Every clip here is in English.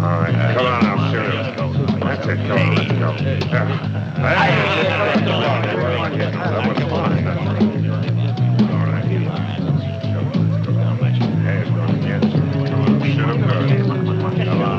right, come on, I'll shoot him. That's it, come on, let's go. That was fun. All right. Hey, it's going to get you. Come on, shoot him good. Come on.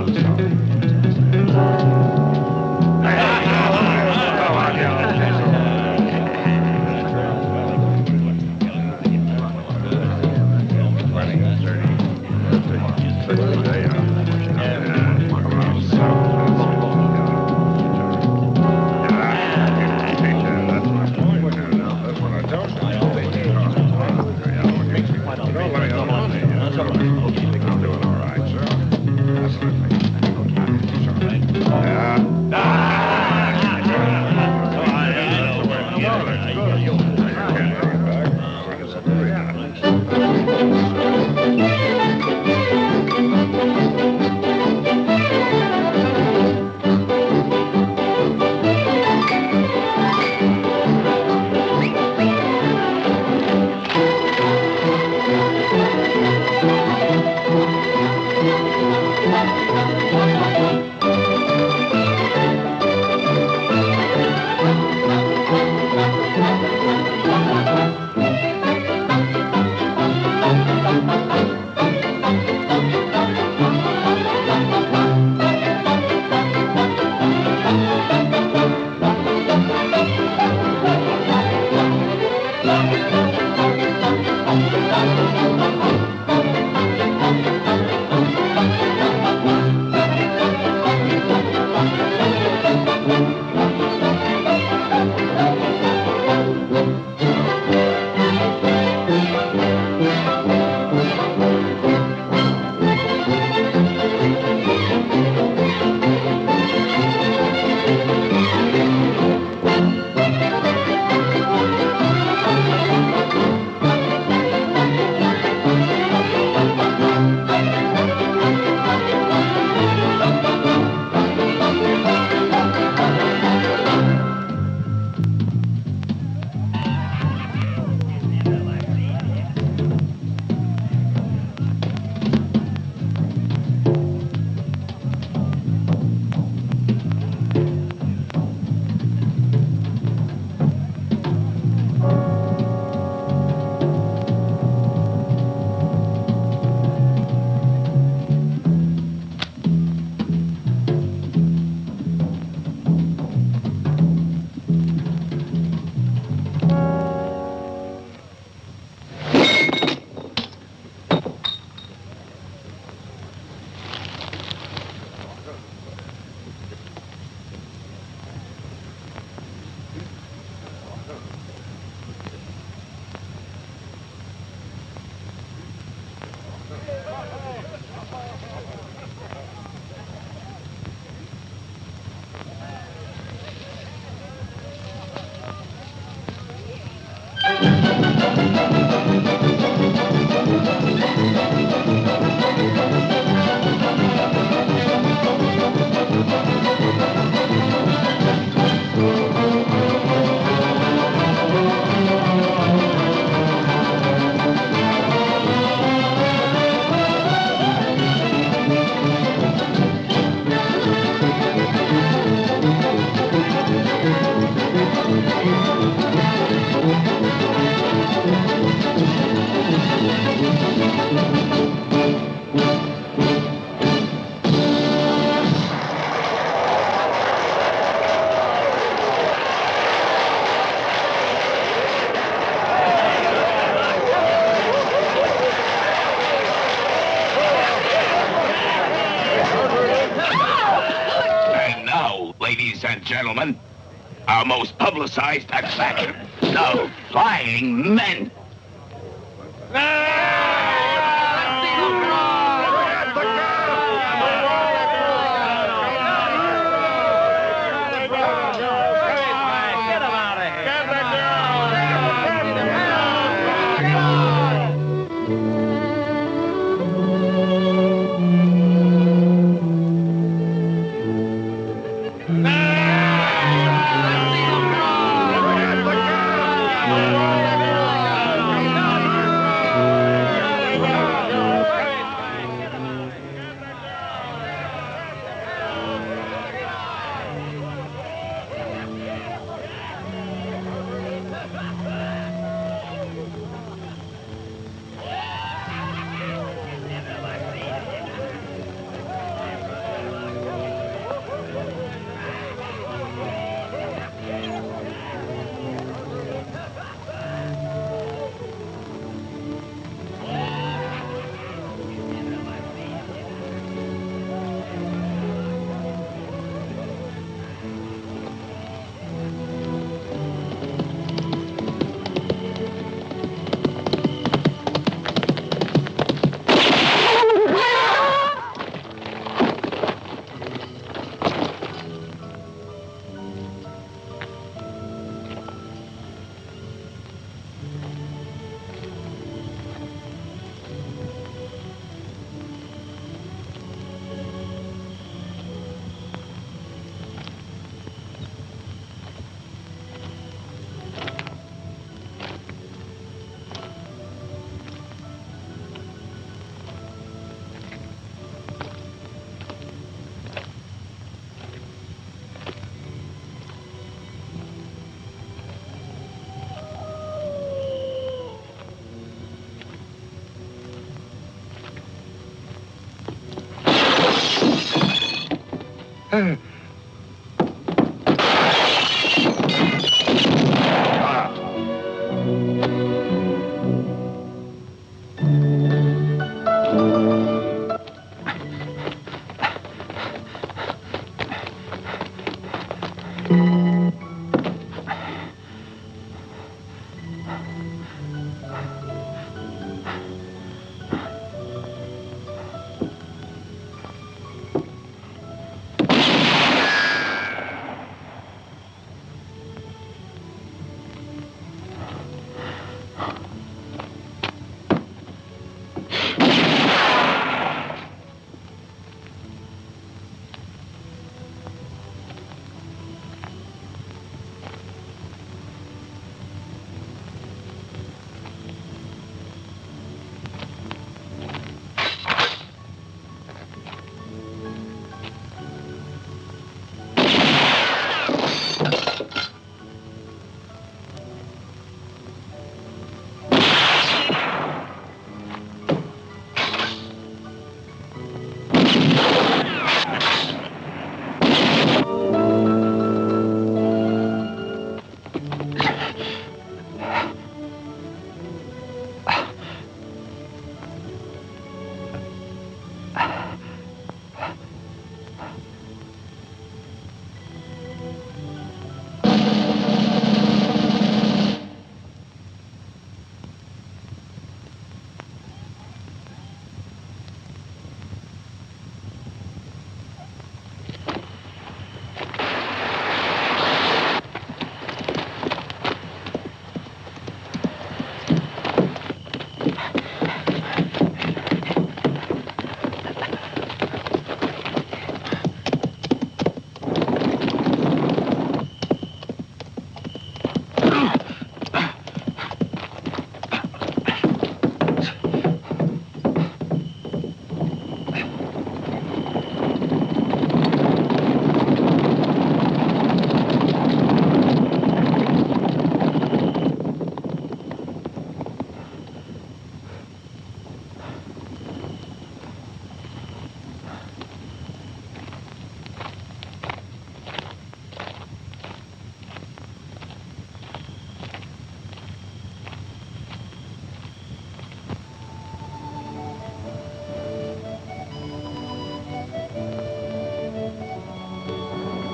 Ladies and gentlemen, our most publicized attraction, the Flying Men.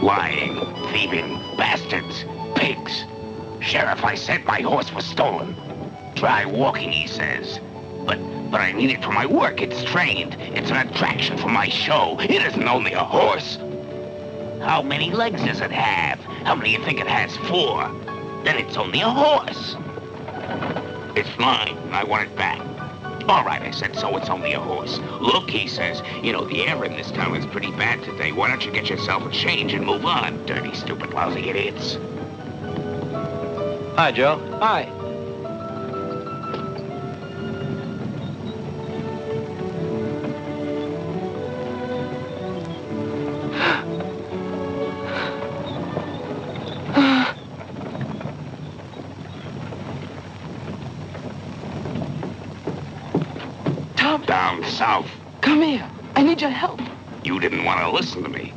Lying, thieving, bastards, pigs. Sheriff, I said my horse was stolen. Try walking, he says. But I need it for my work. It's trained. It's an attraction for my show. It isn't only a horse. How many legs does it have? How many you think it has? 4. Then it's only a horse. It's mine. I want it back. All right, I said, so it's only a horse. Look, he says, you know, the air in this town is pretty bad today. Why don't you get yourself a change and move on? Dirty, stupid, lousy idiots. Hi, Joe. Hi. Down south. Come here. I need your help. You didn't want to listen to me.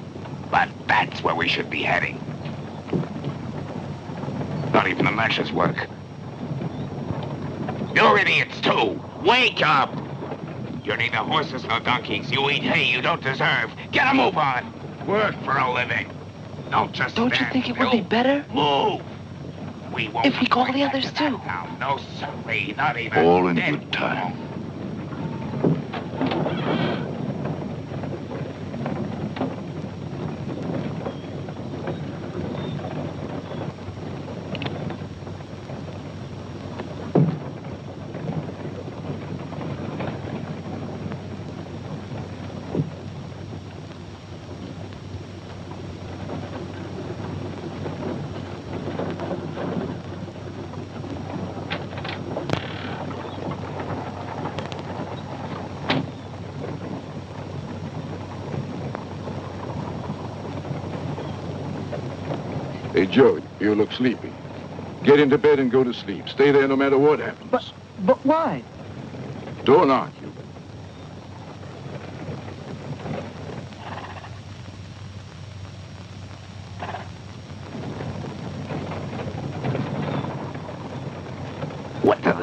But that's where we should be heading. Not even the matches work. You're idiots, too. Wake up! You're neither horses nor donkeys. You eat hay you don't deserve. Get a move on. Work for a living. Don't just Don't you think it would be better Move! We won't if we call the back others, to that too? town. No, sorry. Not even All in dead good time. won't. Hey, Joe, you look sleepy. Get into bed and go to sleep. Stay there no matter what happens. But why? Don't argue.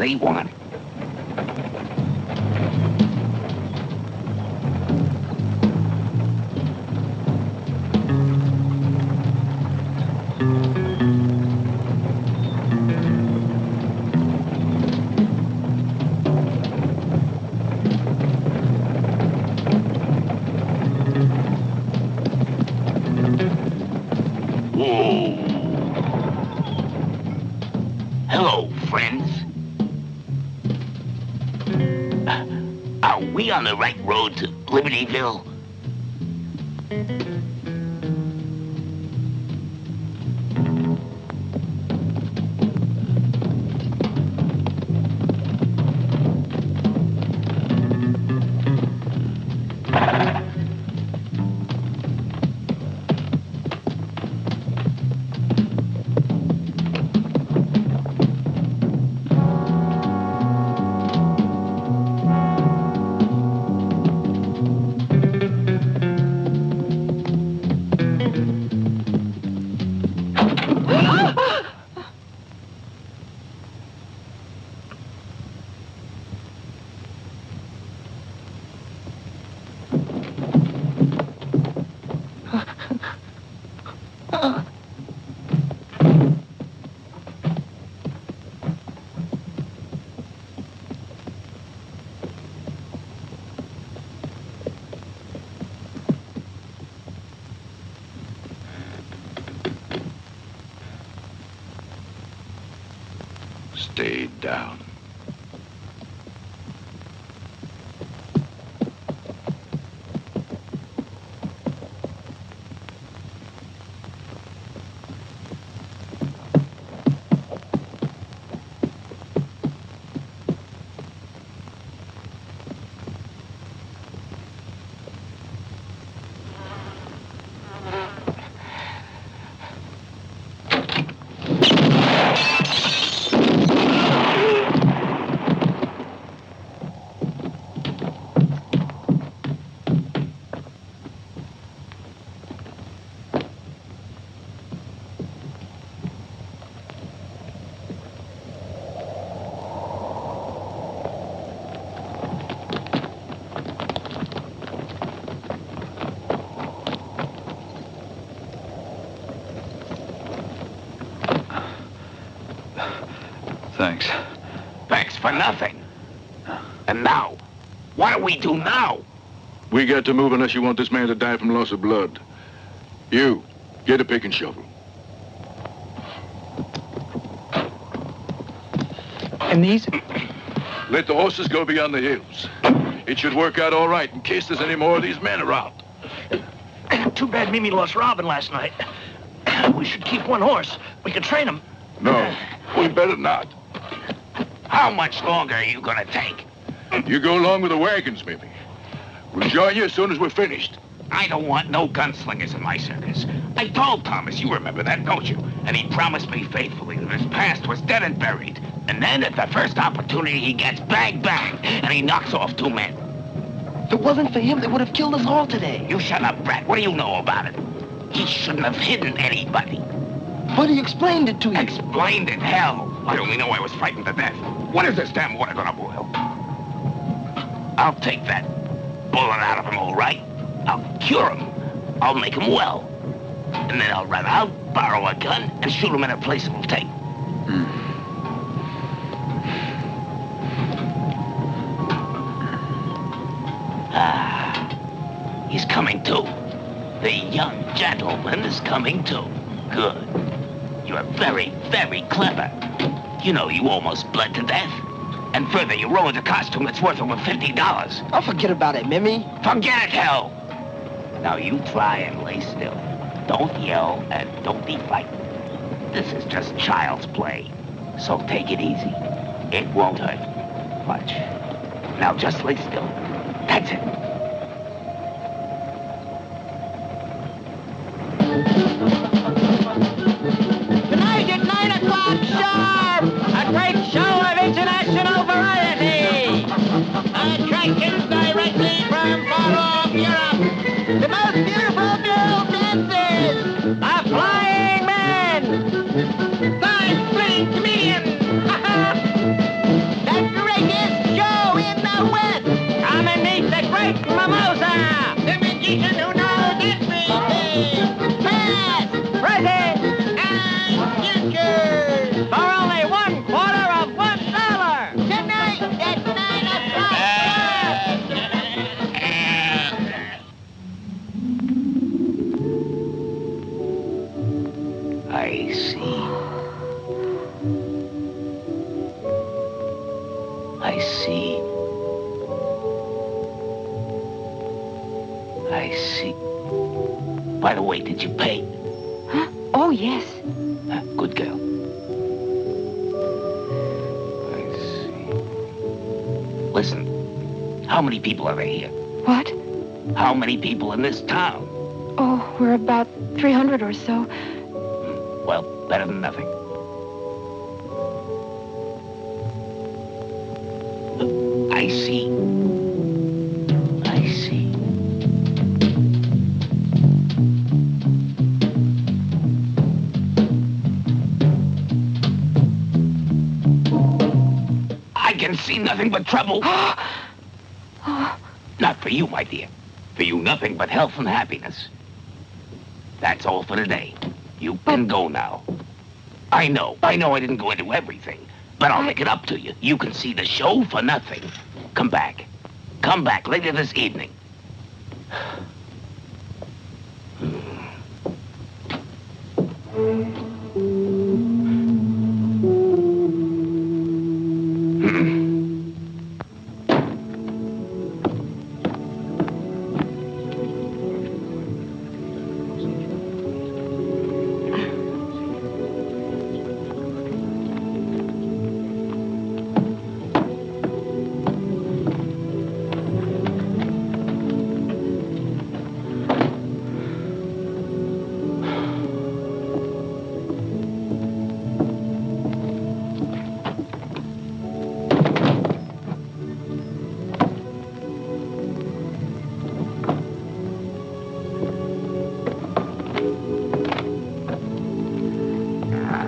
they want it. Hello, friends. Are we on the right road to Libertyville? Stay down. Thanks. Thanks for nothing. And now, what do we do now? We got to move unless you want this man to die from loss of blood. You, get a pick and shovel. And these? Let the horses go beyond the hills. It should work out all right in case there's any more of these men around. Too bad Mimi lost Robin last night. We should keep one horse. We could train him. No, we better not. How much longer are you gonna take? You go along with the wagons, maybe. We'll join you as soon as we're finished. I don't want no gunslingers in my circus. I told Thomas, you remember that, don't you? And he promised me faithfully that his past was dead and buried. And then at the first opportunity, he gets bang, bang, and he knocks off 2 men. If it wasn't for him, they would have killed us all today. You shut up, Brad. What do you know about it? He shouldn't have hidden anybody. But he explained it to you. Explained it? Hell. I only know I was frightened to death. When is this damn water gonna boil? I'll take that bullet out of him, all right? I'll cure him. I'll make him well. And then I'll run out, borrow a gun, and shoot him in a place it'll take. He's coming too. The young gentleman is coming too. Good. You're very, very clever. You know, you almost bled to death. And further, you ruined a costume that's worth over $50. I'll forget about it, Mimi. Forget it, hell! Now you try and lay still. Don't yell and don't be frightened. This is just child's play. So take it easy. It won't hurt much. Now just lay still. That's it. Tonight at 9 o'clock sharp, a great show of international variety. Attractions directly from far off Europe. The most beautiful girl dances. A flying man. Side-splitting comedian. I see. I see. I see. By the way, did you pay? Huh? Oh, yes. Good girl. I see. Listen, how many people are there here? What? How many people in this town? Oh, we're about 300 or so. Well, better than nothing. I see. I see. I can see nothing but trouble. Not for you, my dear. For you, nothing but health and happiness. That's all for today. You can go now. I know I didn't go into everything, but I'll make it up to you. You can see the show for nothing. Come back. Come back later this evening.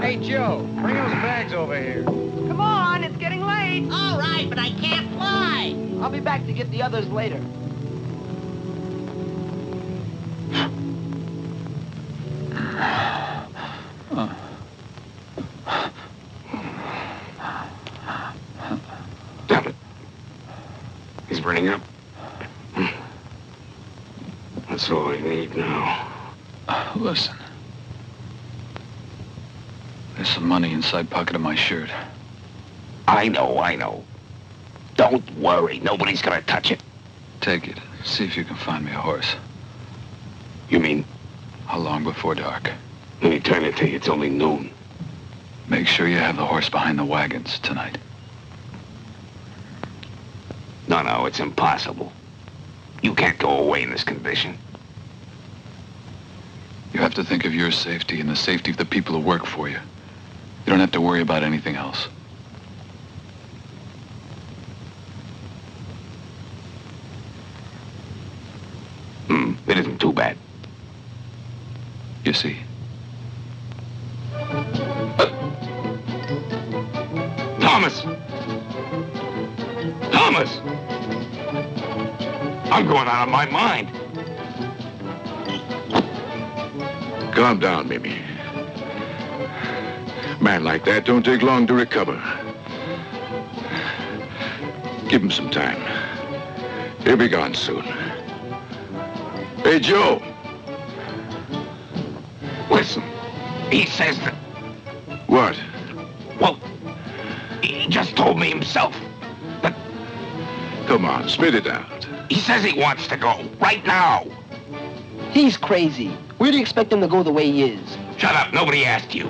Hey, Joe, bring those bags over here. Come on, it's getting late. All right, but I can't fly. I'll be back to get the others later. Damn it. He's burning up. That's all I need now. Listen. There's some money inside pocket of my shirt. I know. Don't worry. Nobody's gonna touch it. Take it. See if you can find me a horse. You mean, How long before dark? an eternity? It's only noon. Make sure you have the horse behind the wagons tonight. No, it's impossible. You can't go away in this condition. You have to think of your safety and the safety of the people who work for you. You don't have to worry about anything else. It isn't too bad. You see. Thomas! Thomas! I'm going out of my mind. Calm down, Mimi. Man like that don't take long to recover. Give him some time. He'll be gone soon. Hey, Joe. Listen, he says that... What? Well, he just told me himself. But Come on, spit it out. he says he wants to go right now. He's crazy. Where do you expect him to go the way he is? Shut up. Nobody asked you.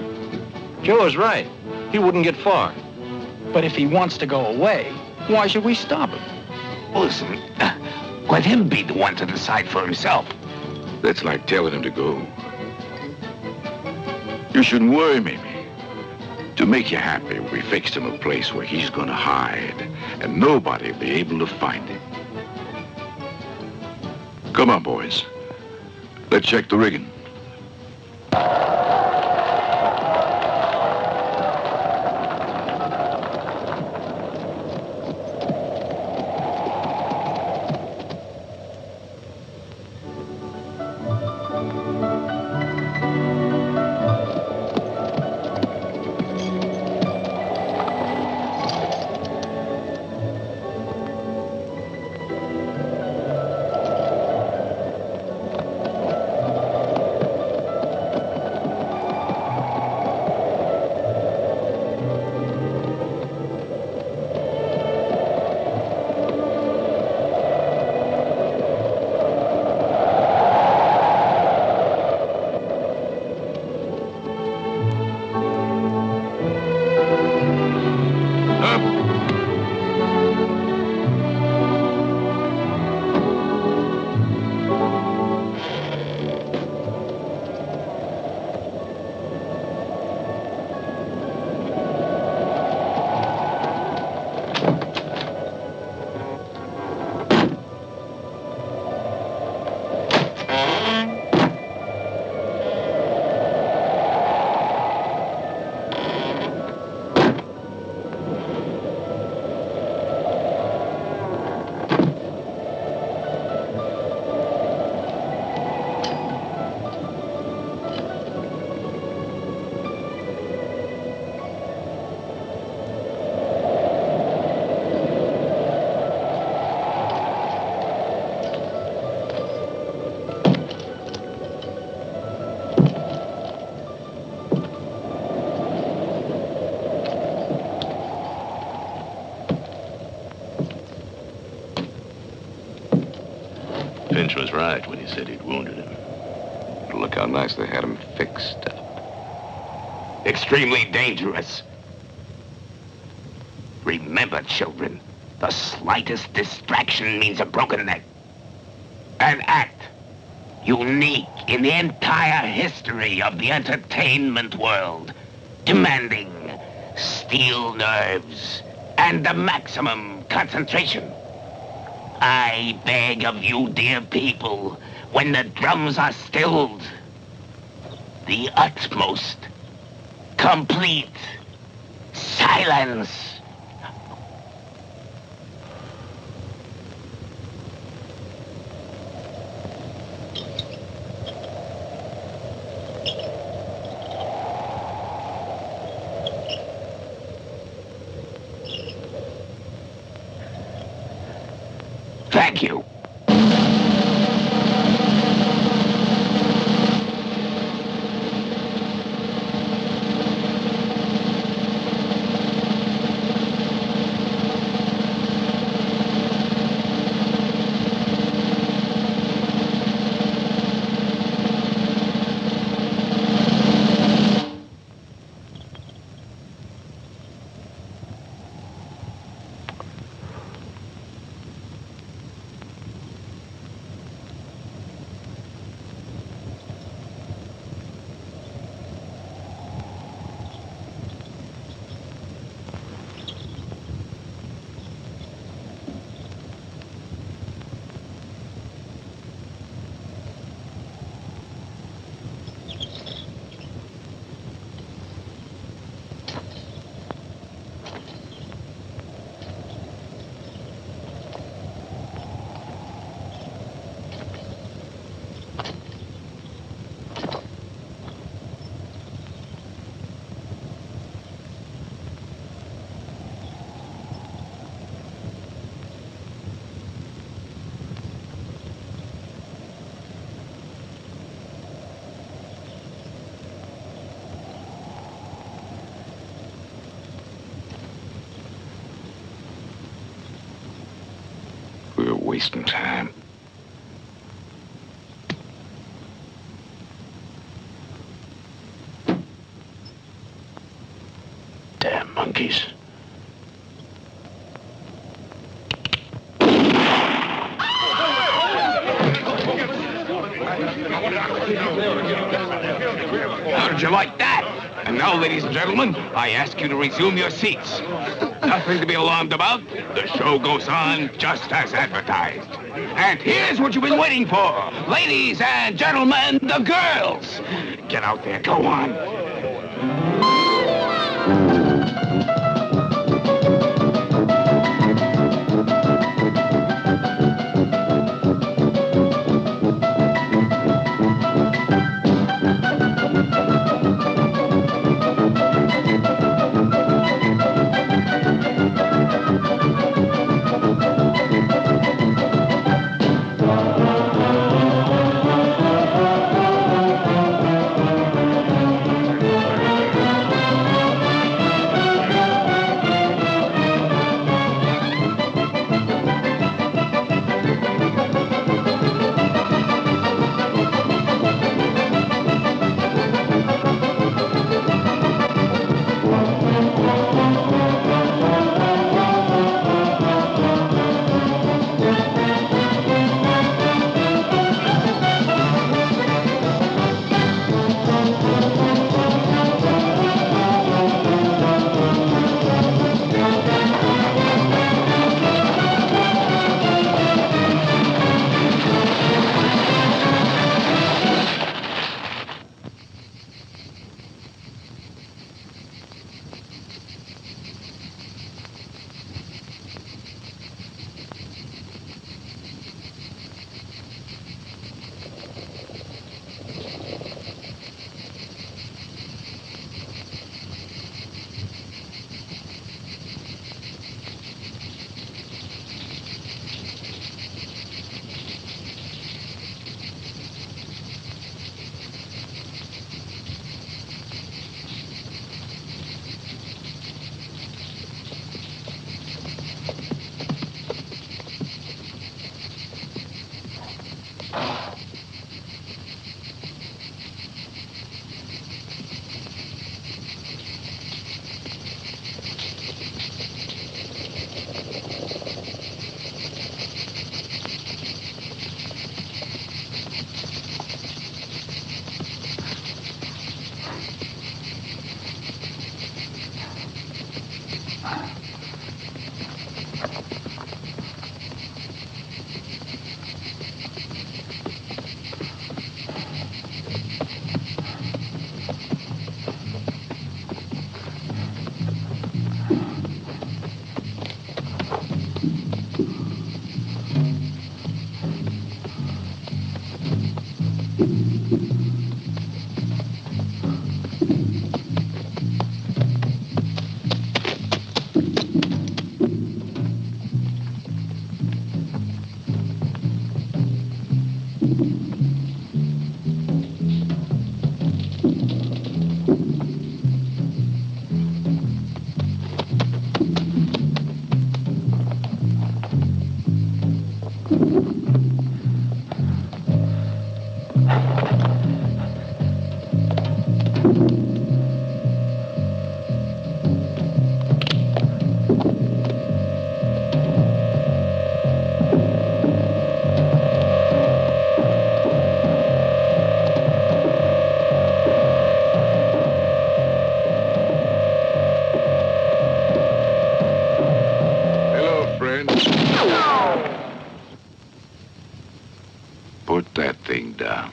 Joe is right. He wouldn't get far. But if he wants to go away, why should we stop him? Listen, let him be the one to decide for himself. That's like telling him to go. You shouldn't worry, Mimi. To make you happy, we fixed him a place where he's gonna hide, and nobody will be able to find him. Come on, boys. Let's check the rigging. right when he said he'd wounded him. Look how nice they had him fixed up. Extremely dangerous. Remember, children, the slightest distraction means a broken neck. An act unique in the entire history of the entertainment world, demanding steel nerves and the maximum concentration. I beg of you, dear people, when the drums are stilled, the utmost, complete silence. Thank you. We're wasting time. Damn monkeys. How did you like that? And now, ladies and gentlemen, I ask you to resume your seats. Nothing to be alarmed about. The show goes on just as advertised. And here's what you've been waiting for. Ladies and gentlemen, the girls. Get out there. Go on. Put that thing down.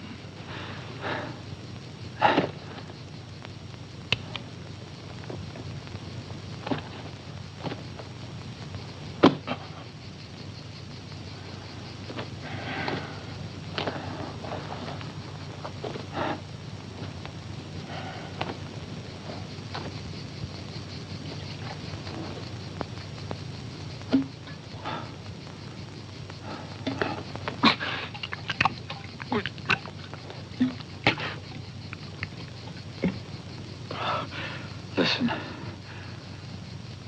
Listen,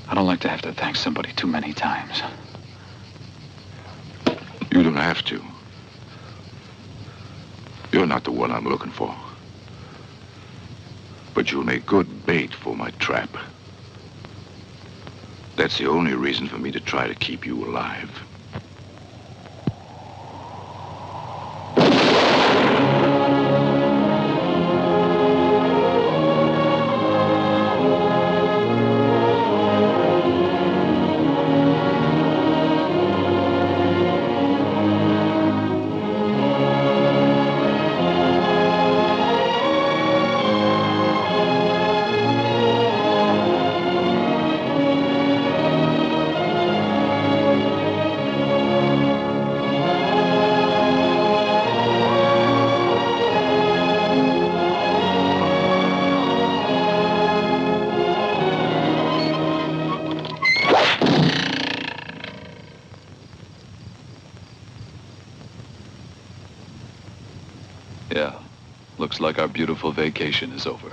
I don't like to have to thank somebody too many times. You don't have to. You're not the one I'm looking for. But you'll make good bait for my trap. That's the only reason for me to try to keep you alive. Yeah, looks like our beautiful vacation is over.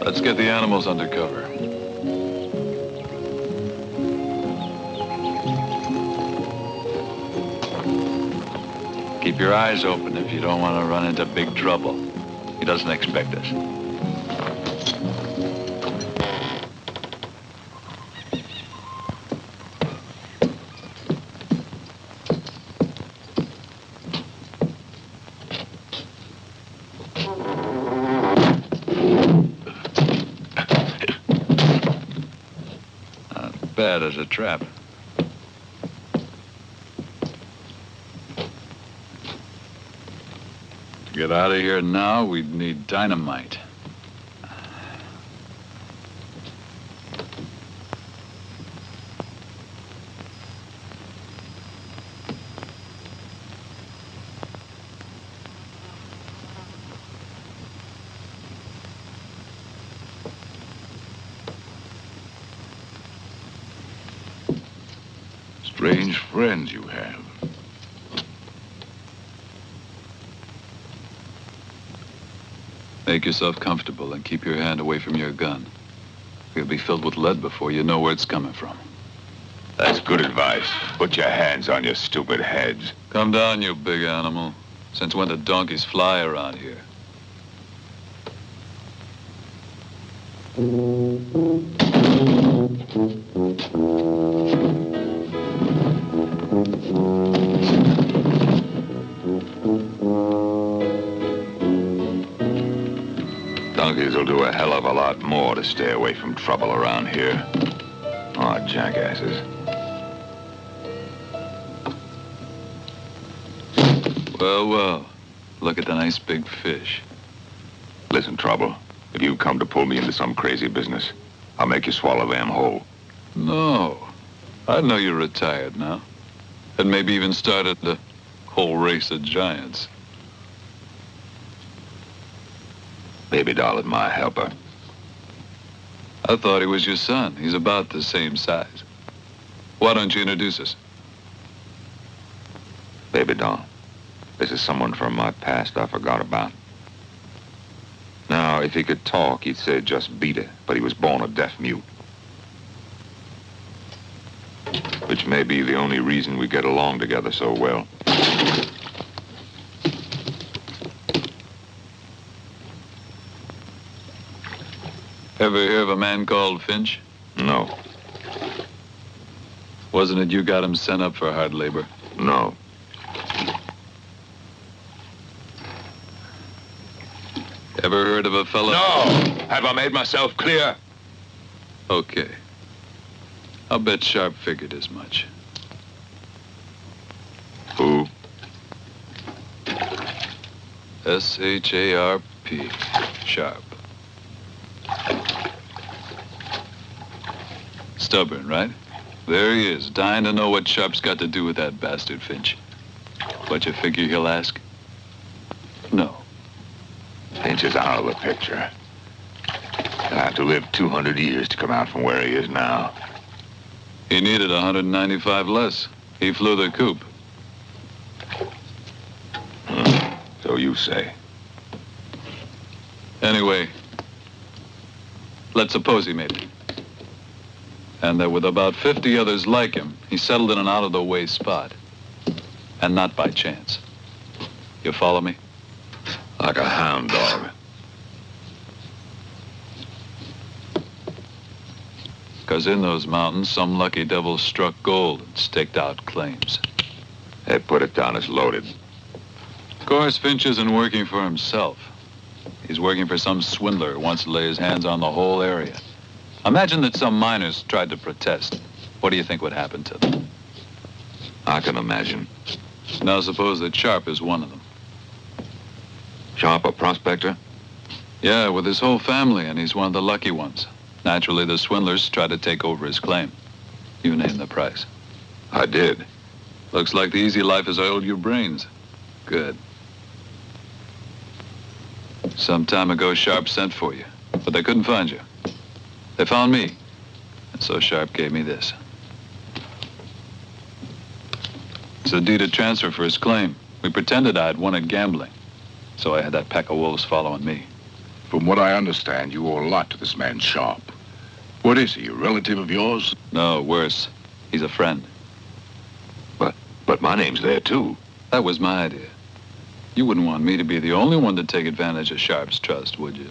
Let's get the animals under cover. Keep your eyes open if you don't want to run into big trouble. He doesn't expect us. Bad as a trap. To get out of here now, we'd need dynamite. Strange friends you have. Make yourself comfortable and keep your hand away from your gun. It'll be filled with lead before you know where it's coming from. That's good advice. Put your hands on your stupid heads. Come down, you big animal. Since when do donkeys fly around here? Donkeys will do a hell of a lot more to stay away from trouble around here. Aw, jackasses. Well, well. Look at the nice big fish. Listen, Trouble. If you come to pull me into some crazy business, I'll make you swallow them whole. No. I know you're retired now. And maybe even started the whole race of giants. Baby doll is my helper. I thought he was your son. He's about the same size. Why don't you introduce us? Baby doll. This is someone from my past I forgot about. Now, if he could talk, he'd say just beat it, but he was born a deaf mute. Which may be the only reason we get along together so well. Ever hear of a man called Finch? No. Wasn't it you got him sent up for hard labor? No. Ever heard of a fellow? No! Have I made myself clear? Okay. I'll bet Sharp figured as much. Who? S-H-A-R-P. Sharp. Stubborn, right? There he is, dying to know what Sharp's got to do with that bastard Finch. What you figure he'll ask? No. Finch is out of the picture. He'll have to live 200 years to come out from where he is now. He needed 195 less. He flew the coop. So you say. Anyway, let's suppose he made it. And that with about 50 others like him, he settled in an out-of-the-way spot. And not by chance. You follow me? Like a hound dog. Because in those mountains, some lucky devil struck gold and staked out claims. They put it down as loaded. Of course, Finch isn't working for himself. He's working for some swindler who wants to lay his hands on the whole area. Imagine that some miners tried to protest. What do you think would happen to them? I can imagine. Now suppose that Sharp is one of them. Sharp, a prospector? Yeah, with his whole family, and he's one of the lucky ones. Naturally, the swindlers try to take over his claim. You name the price. I did. Looks like the easy life has oiled your brains. Good. Some time ago, Sharp sent for you, but they couldn't find you. They found me, and so Sharp gave me this. It's a deed of transfer for his claim. We pretended I'd won at gambling, so I had that pack of wolves following me. From what I understand, you owe a lot to this man Sharp. What is he, a relative of yours? No, worse. He's a friend. But my name's there, too. That was my idea. You wouldn't want me to be the only one to take advantage of Sharp's trust, would you?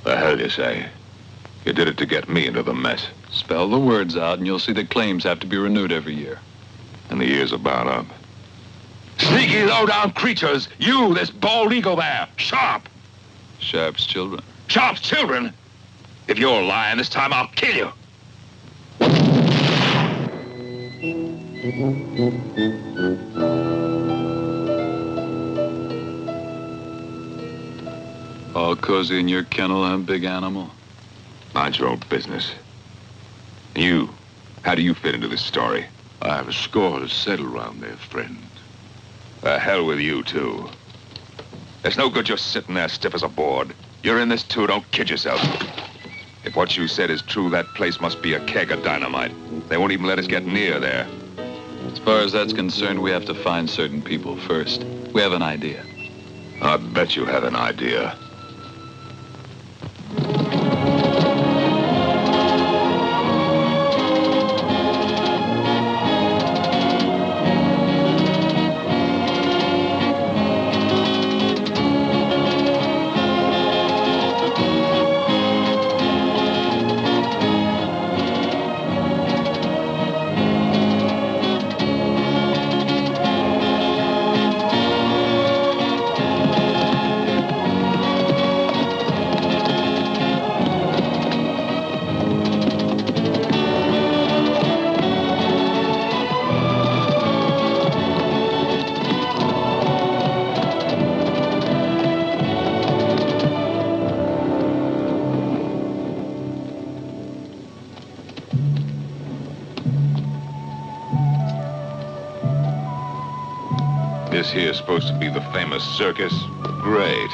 The hell you say? You did it to get me into the mess. Spell the words out, and you'll see that claims have to be renewed every year. And the year's about up. Sneaky, low-down creatures! You, this bald eagle there! Sharp! Sharp's children. Sharp's children? If you're lying this time, I'll kill you! All cozy in your kennel, huh, big animal? Mind your own business. You, how do you fit into this story? I have a score to settle around there, friend. The hell with you, too. There's no good just sitting there stiff as a board. You're in this, too. Don't kid yourself. If what you said is true, that place must be a keg of dynamite. They won't even let us get near there. As far as that's concerned, we have to find certain people first. We have an idea. I bet you have an idea. This here's supposed to be the famous circus? Great.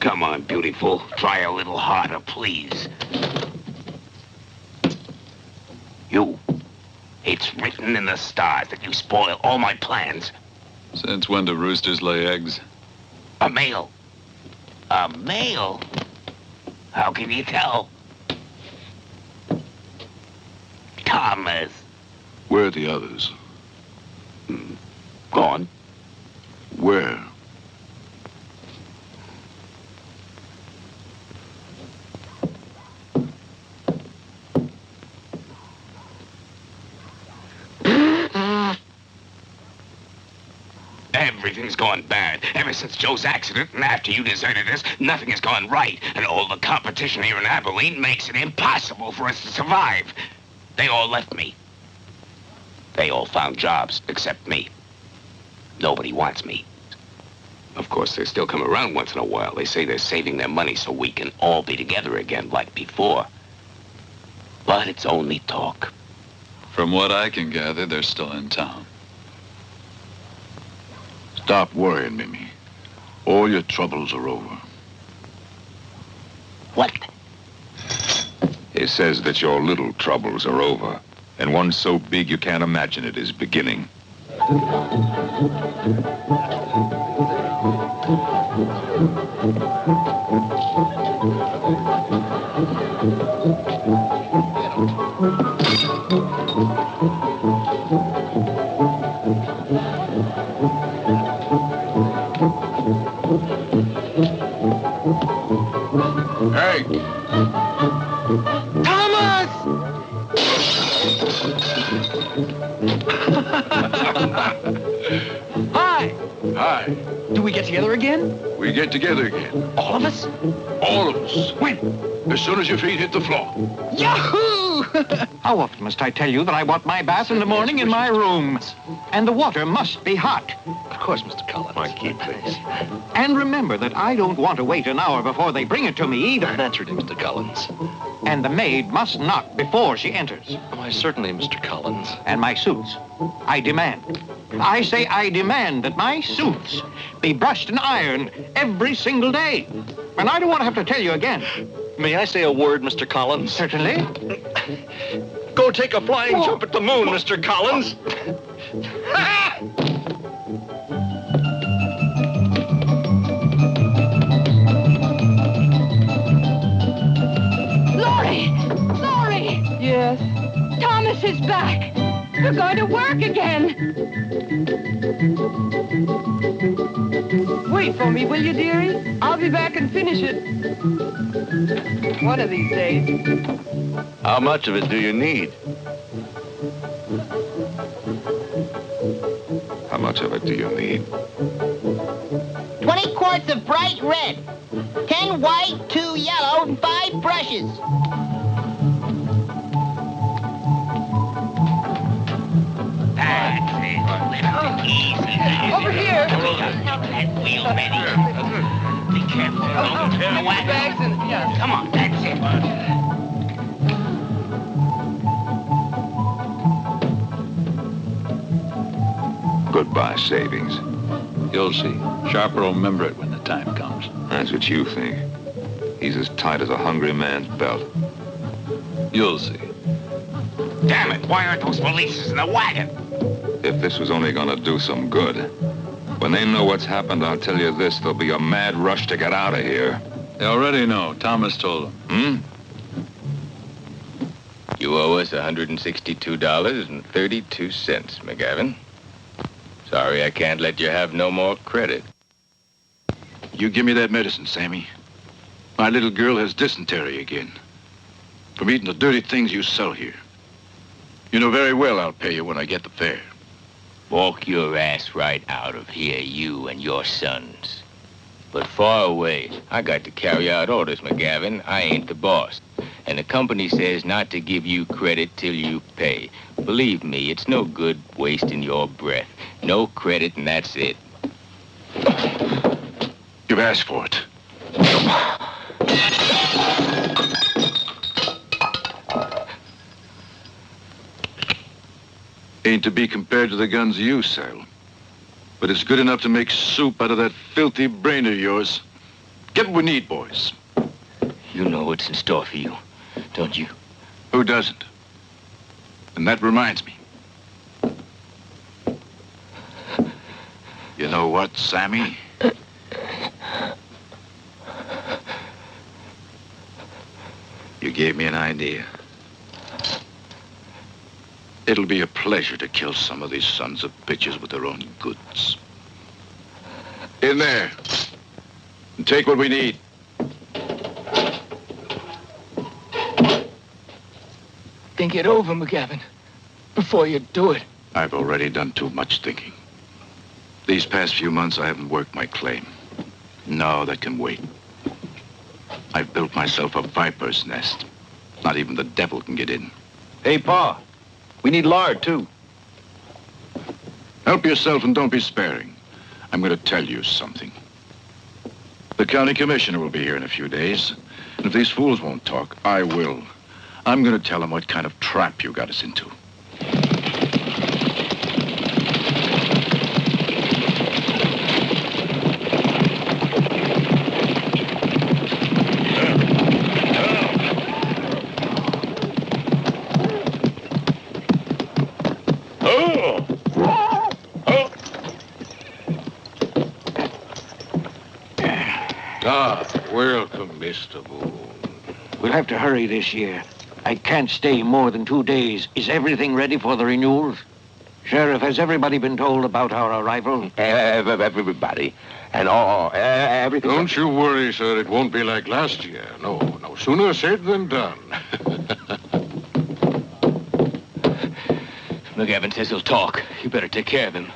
Come on, beautiful. Try a little harder, please. You. It's written in the stars that you spoil all my plans. Since when do roosters lay eggs? A male. A male? How can you tell? Thomas. Where are the others? Gone. Where? Everything's gone bad. Ever since Joe's accident and after you deserted us, nothing has gone right. And all the competition here in Abilene makes it impossible for us to survive. They all left me. They all found jobs, except me. Nobody wants me. Of course, they still come around once in a while. They say they're saving their money so we can all be together again like before. But it's only talk. From what I can gather, they're still in town. Stop worrying, Mimi. All your troubles are over. What? It says that your little troubles are over, and one so big you can't imagine it is beginning. Hey! Thomas! Hi! Hi. Do we get together again? We get together again. All of us? All of us. When? As soon as your feet hit the floor. Yahoo! How often must I tell you that I want my bath in the morning in my room? And the water must be hot. Of course, Mr. Collins. My key, please. And remember that I don't want to wait an hour before they bring it to me either. Naturally, Mr. Collins. And the maid must knock before she enters. Why, certainly, Mr. Collins. And my suits, I demand. I say I demand that my suits be brushed and ironed every single day. And I don't want to have to tell you again. May I say a word, Mr. Collins? Certainly. Go take a flying jump at the moon, Mr. Collins. Laurie! Laurie! Yes. Thomas is back. We're going to work again. Wait for me, will you, dearie? I'll be back and finish it. One of these days. How much of it do you need? How much of it do you need? 20 quarts of bright red, 10 white, 2 yellow, and 5 brushes. That's it. Lift it easy. Over here. That wheel ready. Be careful. Don't turn the wagon. Bags and, yeah. Come on, that's it. Goodbye, savings. You'll see. Sharper will remember it when the time comes. That's what you think. He's as tight as a hungry man's belt. You'll see. Damn it, why aren't those police in the wagon? If this was only gonna do some good. When they know what's happened, I'll tell you this, there'll be a mad rush to get out of here. They already know. Thomas told them. You owe us $162.32, McGavin. Sorry I can't let you have no more credit. You give me that medicine, Sammy. My little girl has dysentery again. From eating the dirty things you sell here. You know very well I'll pay you when I get the fare. Walk your ass right out of here, you and your sons. But far away. I got to carry out orders, McGavin. I ain't the boss. And the company says not to give you credit till you pay. Believe me, it's no good wasting your breath. No credit, and that's it. You've asked for it. Ain't to be compared to the guns you sell. But it's good enough to make soup out of that filthy brain of yours. Get what we need, boys. You know what's in store for you, don't you? Who doesn't? And that reminds me. You know what, Sammy? You gave me an idea. It'll be a pleasure to kill some of these sons of bitches with their own goods. In there. And take what we need. Think it over, McGavin, before you do it. I've already done too much thinking. These past few months, I haven't worked my claim. No, that can wait. I've built myself a viper's nest. Not even the devil can get in. Hey, Pa, we need lard, too. Help yourself and don't be sparing. I'm going to tell you something. The county commissioner will be here in a few days. And if these fools won't talk, I will. I'm going to tell them what kind of trap you got us into. Welcome, Mr. Boone. We'll have to hurry this year. I can't stay more than 2 days. Is everything ready for the renewals? Sheriff, has everybody been told about our arrival? Everybody. And all, everything. Don't you worry, sir. It won't be like last year. No, no sooner said than done. McGavin says he'll talk. You better take care of him.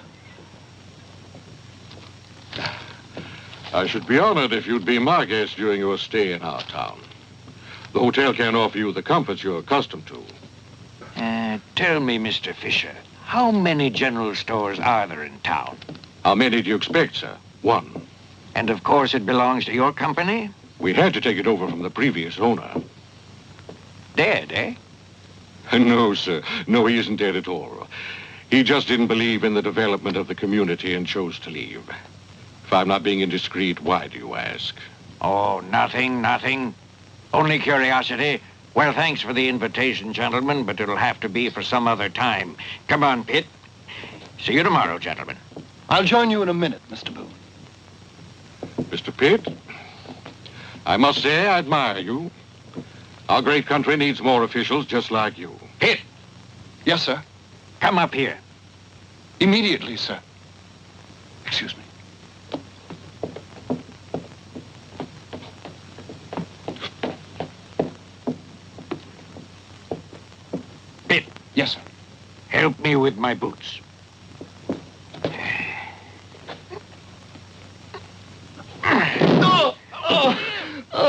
I should be honored if you'd be my guest during your stay in our town. The hotel can't offer you the comforts you're accustomed to. Tell me, Mr. Fisher, how many general stores are there in town? How many do you expect, sir? 1. And of course it belongs to your company? We had to take it over from the previous owner. Dead, eh? No, sir. No, he isn't dead at all. He just didn't believe in the development of the community and chose to leave. If I'm not being indiscreet, why do you ask? Oh, nothing. Only curiosity. Well, thanks for the invitation, gentlemen, but it'll have to be for some other time. Come on, Pitt. See you tomorrow, gentlemen. I'll join you in a minute, Mr. Boone. Mr. Pitt, I must say I admire you. Our great country needs more officials just like you. Pitt! Yes, sir. Come up here. Immediately, sir. Excuse me. Pitt. Yes, sir. Help me with my boots.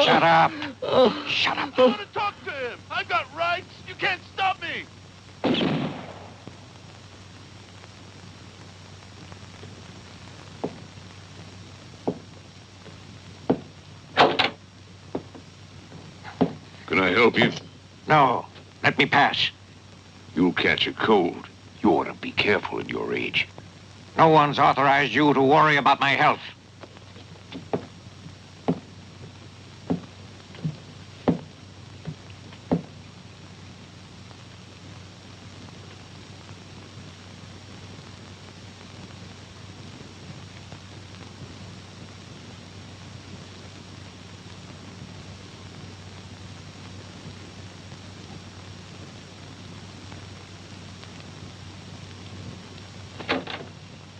Shut up. Shut up. I want to talk to him. I got rights. You can't stop me. Can I help you? No. Let me pass. You'll catch a cold. You ought to be careful at your age. No one's authorized you to worry about my health.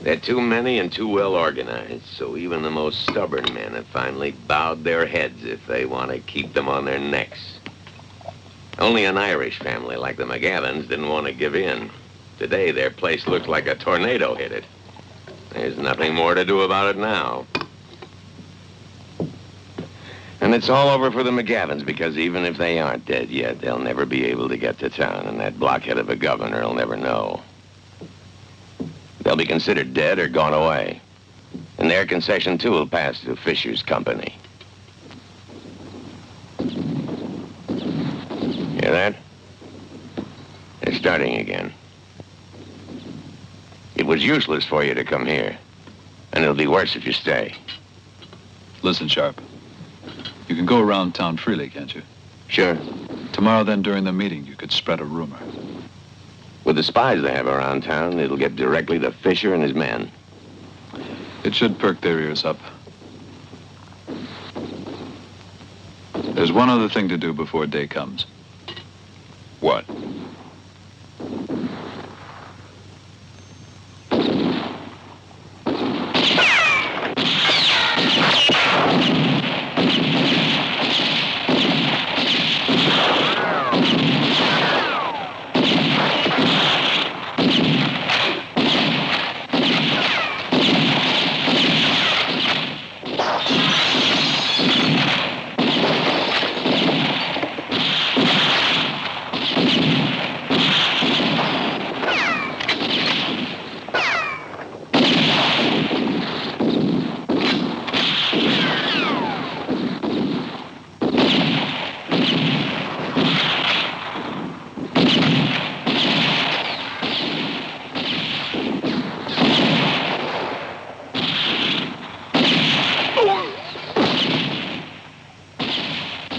They're too many and too well organized, so even the most stubborn men have finally bowed their heads if they want to keep them on their necks. Only an Irish family like the McGavins didn't want to give in. Today, their place looked like a tornado hit it. There's nothing more to do about it now. And it's all over for the McGavins, because even if they aren't dead yet, they'll never be able to get to town, and that blockhead of a governor will never know. They'll be considered dead or gone away. And their concession, too, will pass to Fisher's company. Hear that? They're starting again. It was useless for you to come here. And it'll be worse if you stay. Listen, Sharp. You can go around town freely, can't you? Sure. Tomorrow, then, during the meeting, you could spread a rumor. With the spies they have around town, it'll get directly to Fisher and his men. It should perk their ears up. There's one other thing to do before day comes. What?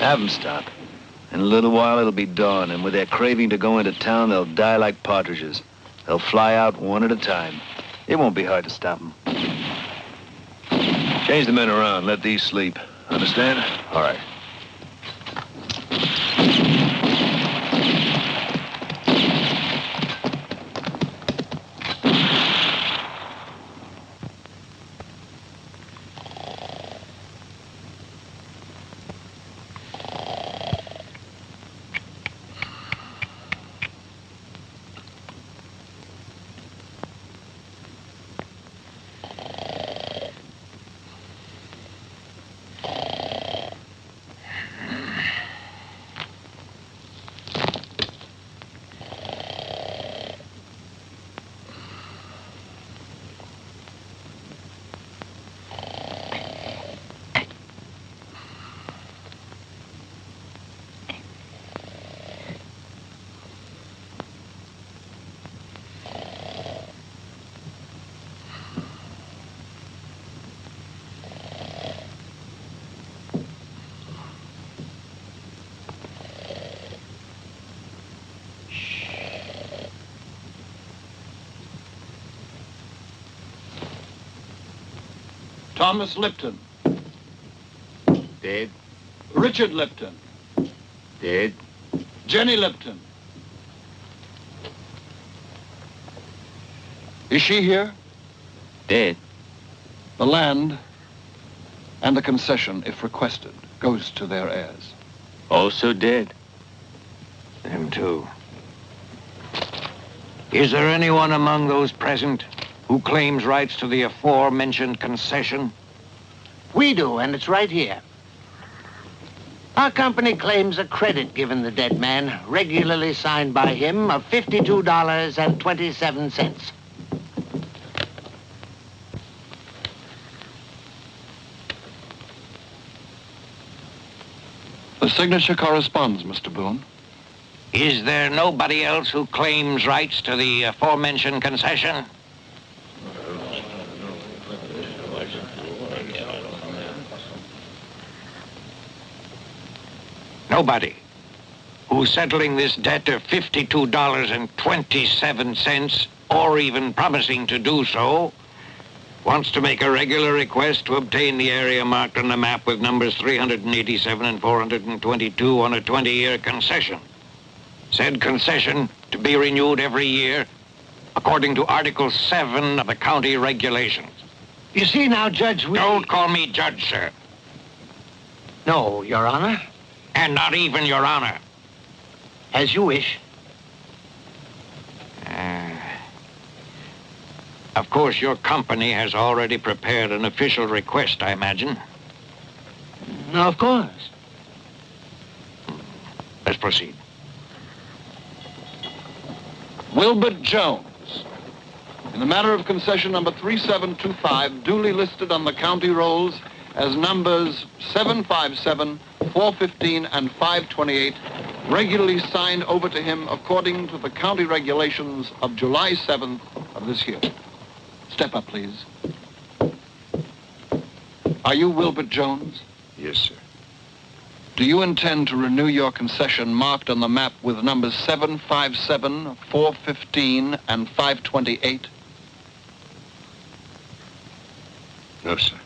Have them stop. In a little while, it'll be dawn, and with their craving to go into town, they'll die like partridges. They'll fly out one at a time. It won't be hard to stop them. Change the men around. Let these sleep. Understand? All right. Thomas Lipton. Dead? Richard Lipton. Dead? Jenny Lipton. Is she here? Dead. The land and the concession, if requested, goes to their heirs. Also dead. Them too. Is there anyone among those present who claims rights to the aforementioned concession? We do, and it's right here. Our company claims a credit given the dead man, regularly signed by him, of $52.27. The signature corresponds, Mr. Boone. Is there nobody else who claims rights to the aforementioned concession? Nobody who's settling this debt of $52.27, or even promising to do so, wants to make a regular request to obtain the area marked on the map with numbers 387 and 422 on a 20-year concession. Said concession to be renewed every year according to Article 7 of the county regulations. You see now, Judge, we... Don't call me Judge, sir. No, Your Honor. And not even Your Honor. As you wish. Of course, your company has already prepared an official request, I imagine. No, of course. Let's proceed. Wilbert Jones, in the matter of concession number 3725, duly listed on the county rolls as numbers 757, 415, and 528, regularly signed over to him according to the county regulations of July 7th of this year. Step up, please. Are you Wilbert Jones? Yes, sir. Do you intend to renew your concession marked on the map with numbers 757, 415, and 528? No, sir.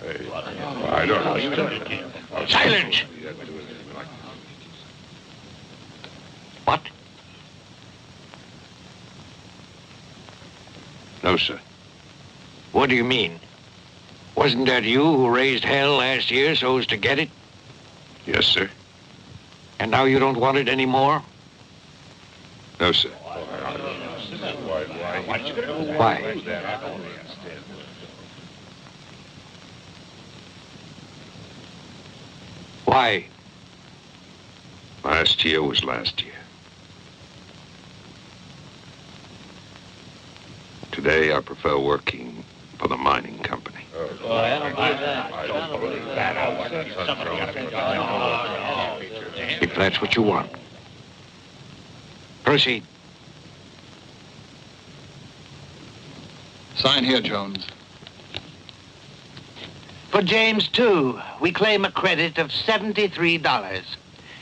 I don't know. Silence! What? No, sir. What do you mean? Wasn't that you who raised hell last year so as to get it? Yes, sir. And now you don't want it anymore? No, sir. Why? Why? Last year was last year. Today, I prefer working for the mining company. If that's what you want. Proceed. Sign here, Jones. For James, too, we claim a credit of $73.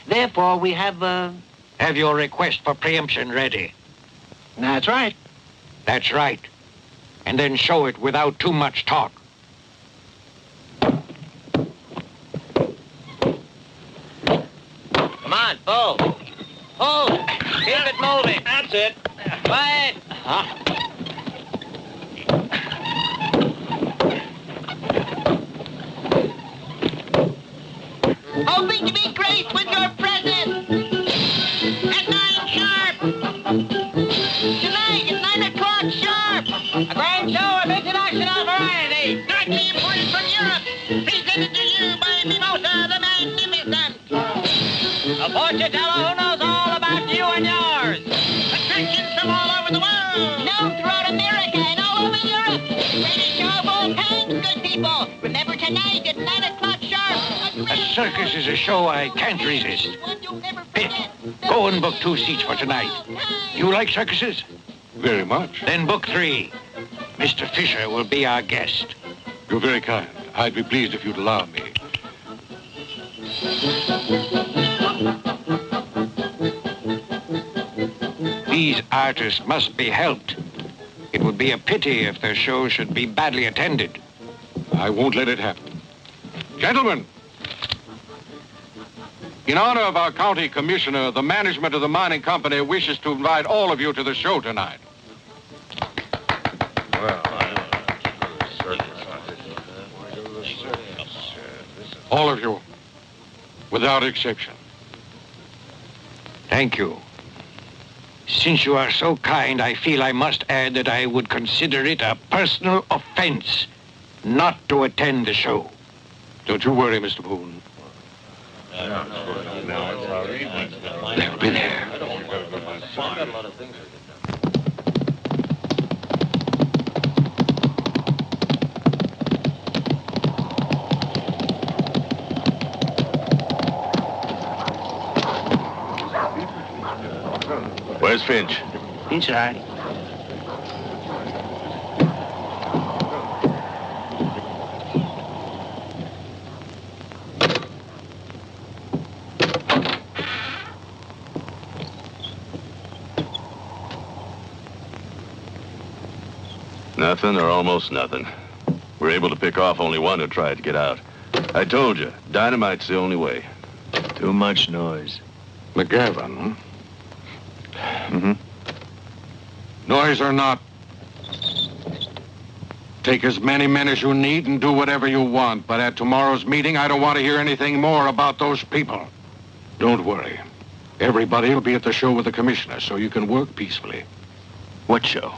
Therefore, we have, Have your request for preemption ready. That's right. That's right. And then show it without too much talk. Come on, pull. Pull. Keep it moving. That's it. Quiet. Huh? Hoping to be graced with your presence. At 9 sharp. Tonight at 9 o'clock sharp. A grand show of international variety. Directly imported from Europe. Presented to you by Mimosa the Magnificent. A fortune teller who knows all about you and yours. Attractions from all over the world. Known throughout America and all over Europe. Greatest show of all time, good people. Remember tonight at 9 o'clock sharp. A circus is a show I can't resist. Pitt, go and book 2 seats for tonight. You like circuses? Very much. Then book 3. Mr. Fisher will be our guest. You're very kind. I'd be pleased if you'd allow me. These artists must be helped. It would be a pity if their show should be badly attended. I won't let it happen. Gentlemen, in honor of our county commissioner, the management of the mining company wishes to invite all of you to the show tonight. All of you, without exception. Thank you. Since you are so kind, I feel I must add that I would consider it a personal offense not to attend the show. Don't you worry, Mr. Boone. They'll be there. Where's Finch? Inside. Nothing or almost nothing. We're able to pick off only one who tried to get out. I told you, dynamite's the only way. Too much noise. McGavin, Mm-hmm. noise or not, take as many men as you need and do whatever you want. But at tomorrow's meeting, I don't want to hear anything more about those people. Don't worry. Everybody will be at the show with the commissioner, so you can work peacefully. What show?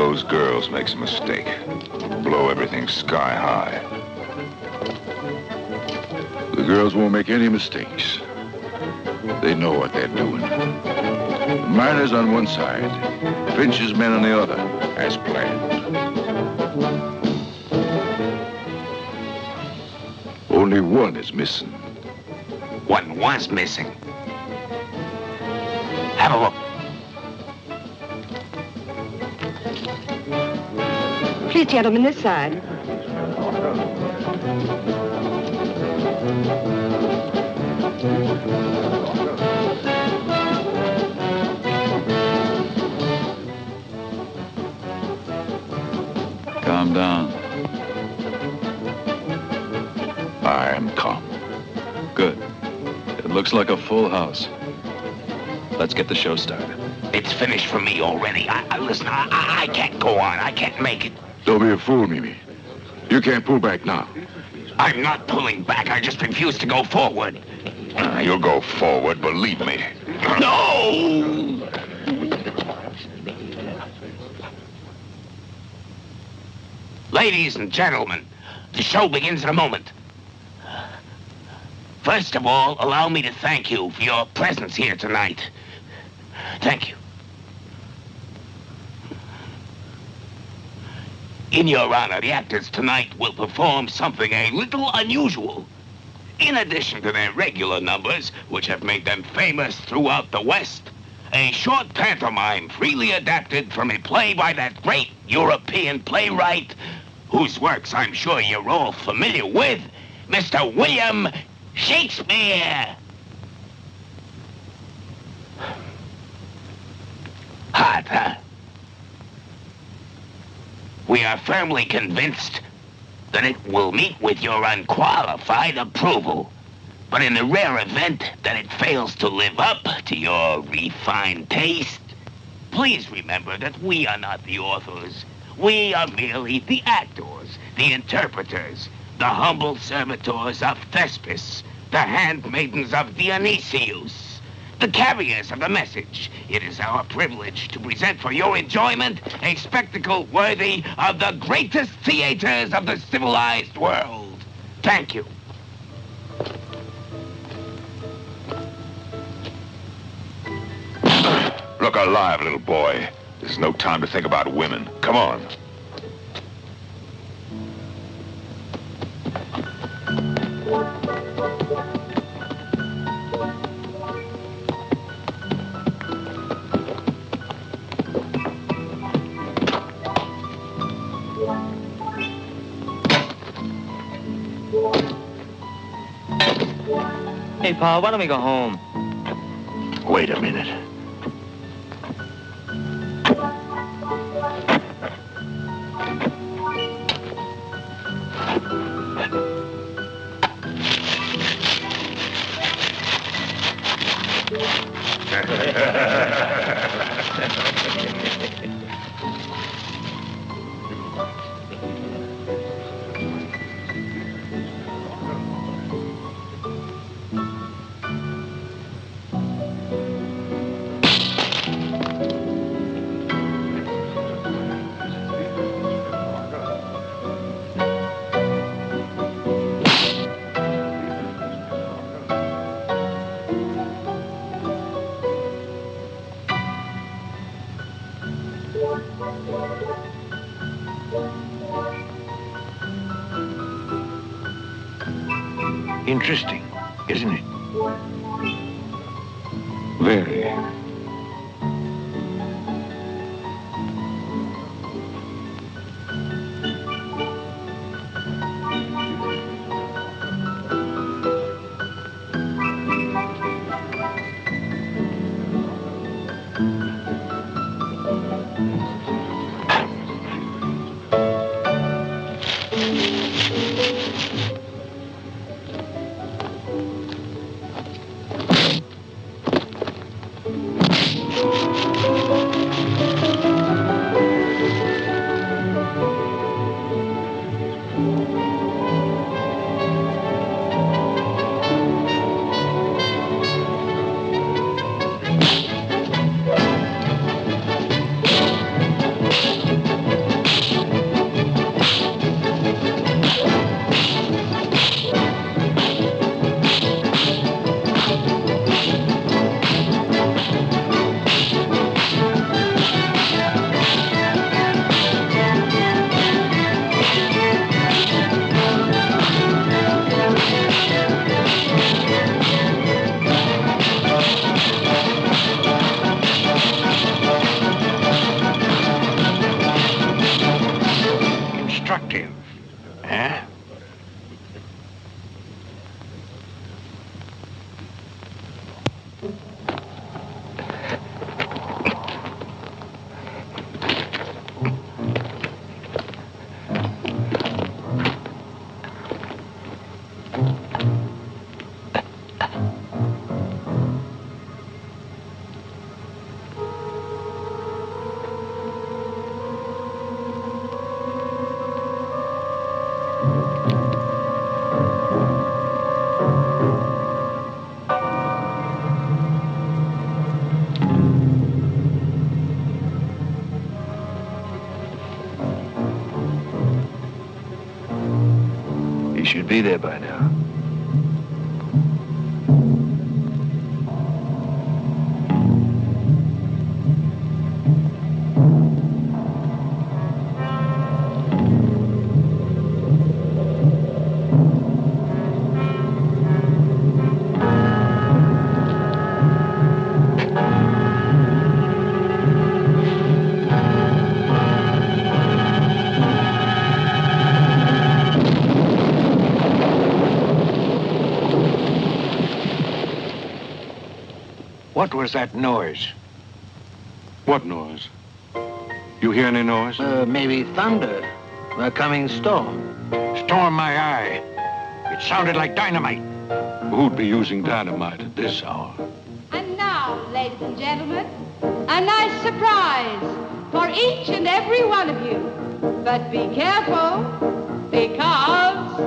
those girls makes a mistake, blow everything sky high. The girls won't make any mistakes. They know what they're doing. The miners on one side, Finch's men on the other, as planned. Only one is missing. One was missing. Have a look. Please, gentlemen, this side. Calm down. I am calm. Good. It looks like a full house. Let's get the show started. It's finished for me already. Listen, I can't go on. I can't make it. Don't be a fool, Mimi. You can't pull back now. I'm not pulling back. I just refuse to go forward. You'll go forward, believe me. No! Ladies and gentlemen, the show begins in a moment. First of all, allow me to thank you for your presence here tonight. Thank you. In your honor, the actors tonight will perform something a little unusual. In addition to their regular numbers, which have made them famous throughout the West, a short pantomime freely adapted from a play by that great European playwright, whose works I'm sure you're all familiar with, Mr. William Shakespeare. Hot, huh? We are firmly convinced that it will meet with your unqualified approval. But in the rare event that it fails to live up to your refined taste, please remember that we are not the authors. We are merely the actors, the interpreters, the humble servitors of Thespis, the handmaidens of Dionysius, the carriers of the message. It is our privilege to present for your enjoyment a spectacle worthy of the greatest theaters of the civilized world. Thank you. Look alive, little boy. There's no time to think about women. Come on. Hey, Pa, why don't we go home? Wait a minute. Interesting, isn't it? Very. should be there by now. What was that noise? What noise? You hear any noise? Maybe thunder. A coming storm. Storm my eye. It sounded like dynamite. Who'd be using dynamite at this hour? And now, ladies and gentlemen, a nice surprise for each and every one of you. But be careful, because,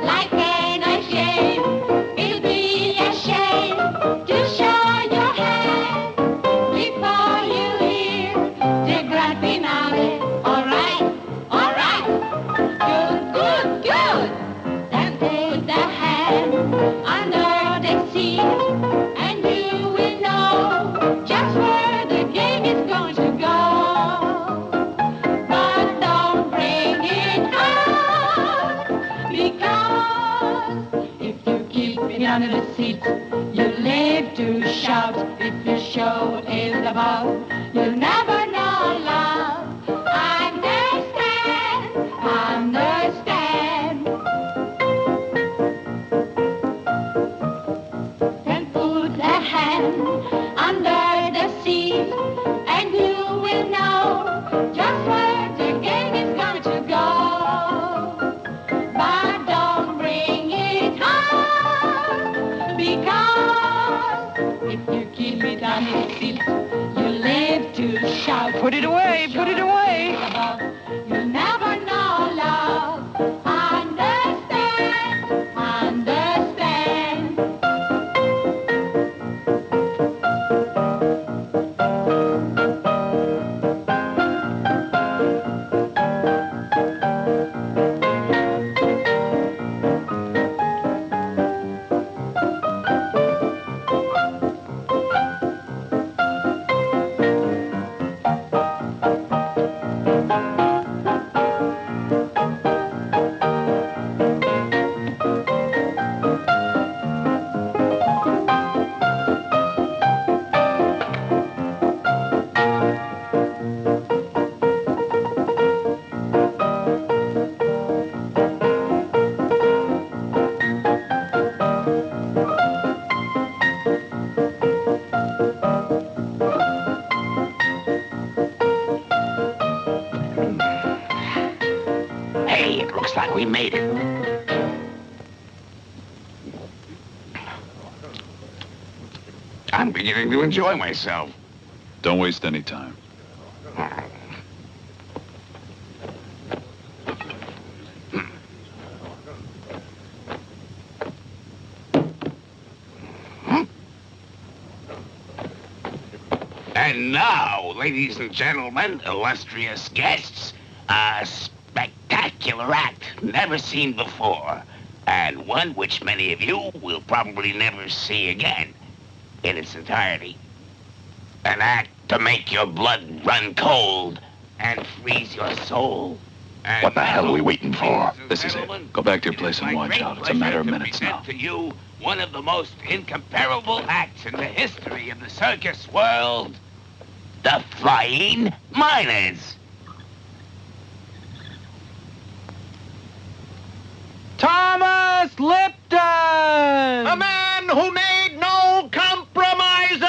like pain or shame, it'll be a shame to show your hand before you hear the grand finale. All right, good. Then put the hand under the seat, and you will know just where the game is going to go. But don't bring it out, because if you keep it under the seat, you live to shout. If your show is about, you'll never know love. Understand. Then put a hand under the seat, and you will know just where the game is going to go. But don't bring it home, because if you keep it under the seat, you live to shout. Put it away, put it away. You'll never know love. Understand. Looks like we made it. I'm beginning to enjoy myself. Don't waste any time. And now, ladies and gentlemen, illustrious guests, a spectacular act never seen before, and one which many of you will probably never see again in its entirety. An act to make your blood run cold and freeze your soul. And What the hell are we waiting for? This is it. Go back to your place and watch out. It's a matter of minutes now. To you, one of the most incomparable acts in the history of the circus world, the Flying Miners. Thomas Lipton! A man who made no compromises!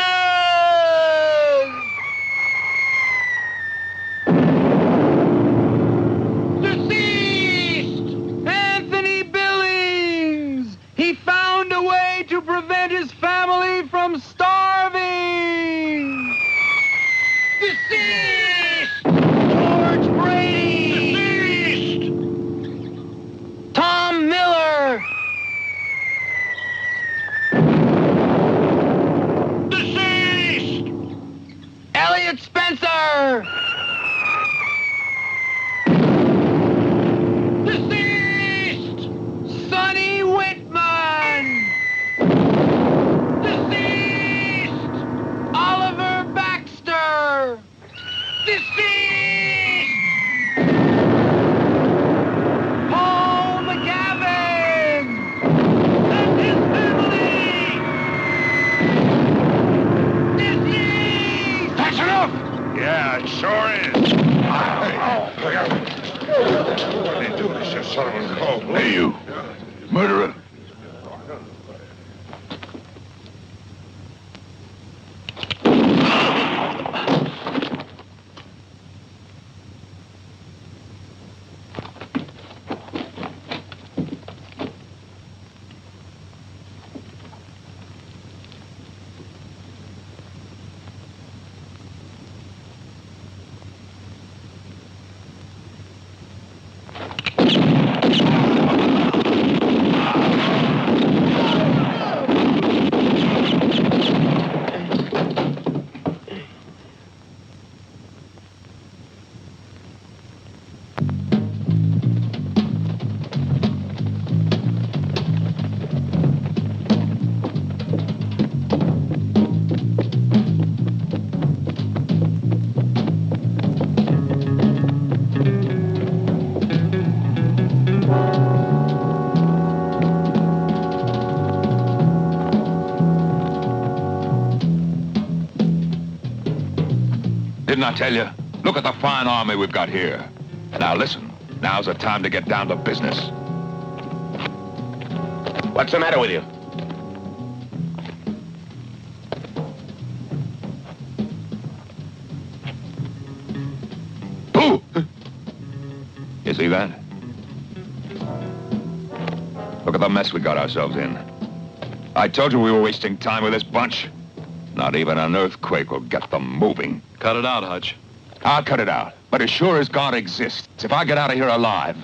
Deceased! Anthony Billings! He found a way to prevent his family from starving! Deceased! George Brady! Deceased! Tom Miller! Deceased! Elliot Spencer! Yeah, it sure is. What are you doing, Mr. Sullivan? Oh, Hey, you. Murderer. Didn't I tell you? Look at the fine army we've got here. Now listen, now's the time to get down to business. What's the matter with you? Who? You see that? Look at the mess we got ourselves in. I told you we were wasting time with this bunch. Not even an earthquake will get them moving. Cut it out, Hutch. I'll cut it out. But as sure as God exists, if I get out of here alive,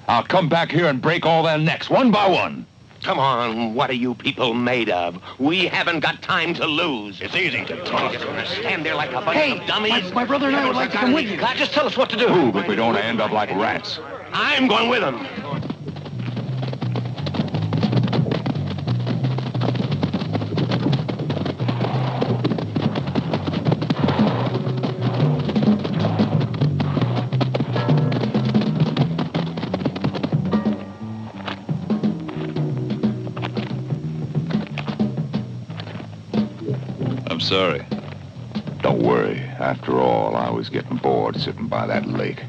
I'll come back here and break all their necks, one by one. Come on, what are you people made of? We haven't got time to lose. It's easy to talk. You're gonna stand there like a bunch of dummies. My brother and I would like to come with you. Just tell us what to do. Move if we don't end up like rats. I'm going with them. I'm sorry. Don't worry. After all, I was getting bored sitting by that lake.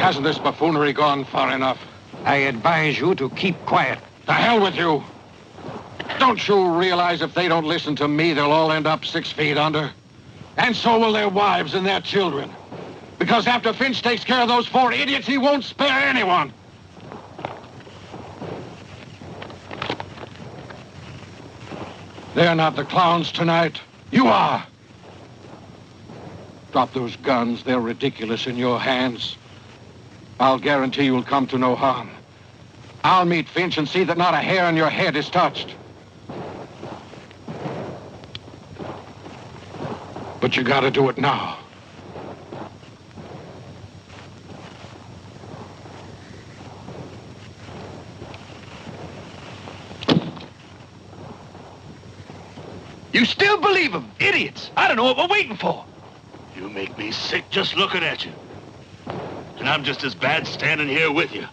Hasn't this buffoonery gone far enough? I advise you to keep quiet. The hell with you! Don't you realize if they don't listen to me, they'll all end up 6 feet under? And so will their wives and their children. Because after Finch takes care of those 4 idiots, he won't spare anyone. They're not the clowns tonight. You are. Drop those guns. They're ridiculous in your hands. I'll guarantee you'll come to no harm. I'll meet Finch and see that not a hair on your head is touched. But you gotta do it now. You still believe them? Idiots! I don't know what we're waiting for. You make me sick just looking at you. And I'm just as bad standing here with you.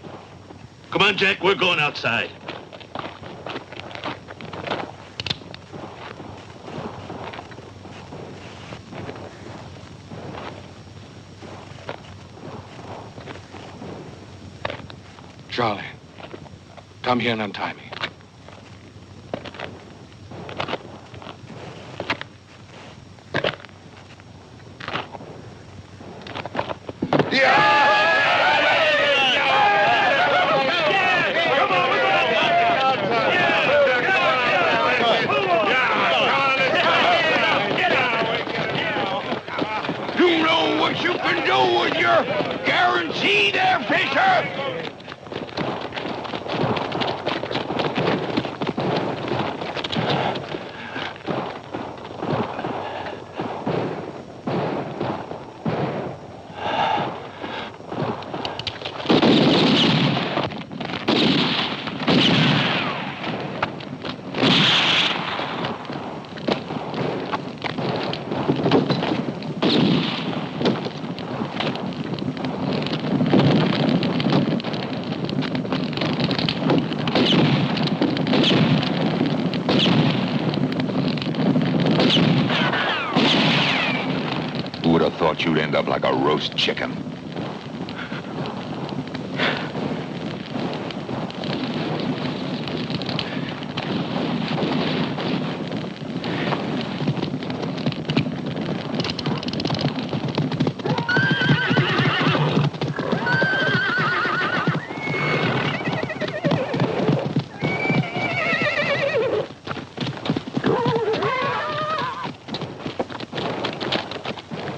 Come on, Jack, we're going outside. Charlie, come here and untie me. You know what you can do with your guarantee there, Fisher? Who would have thought you'd end up like a roast chicken?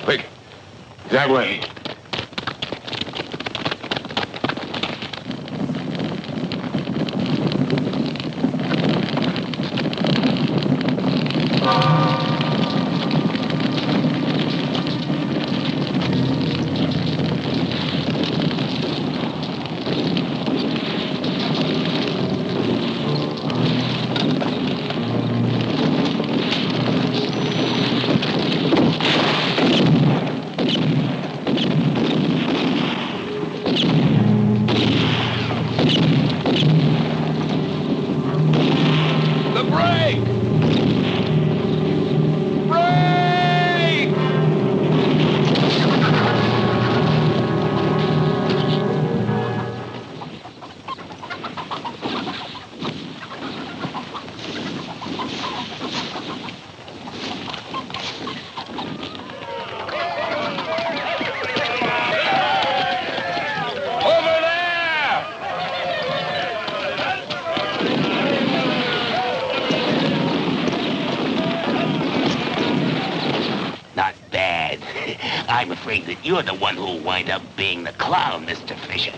Quick, that way. I'm afraid that you're the one who'll wind up being the clown, Mr. Fisher.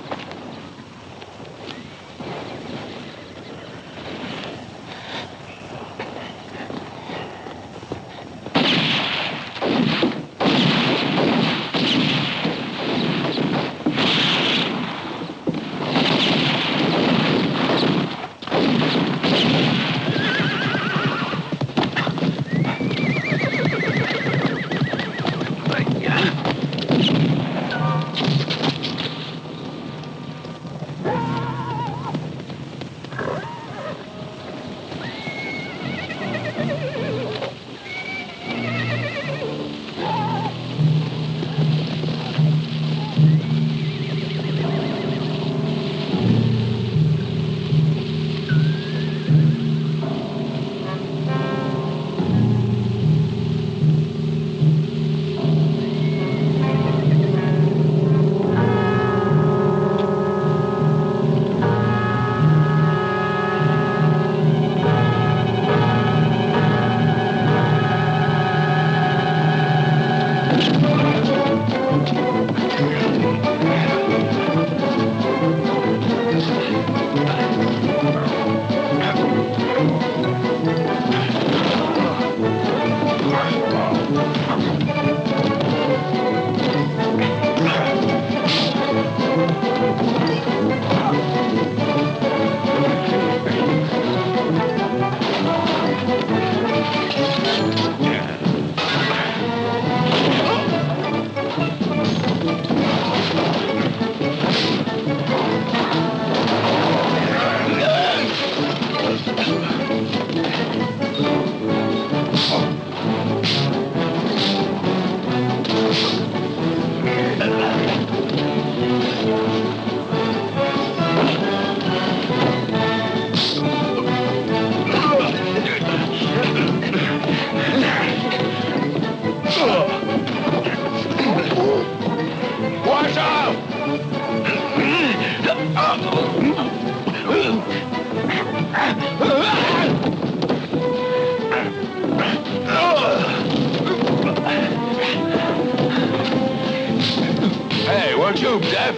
Hey, weren't you deaf?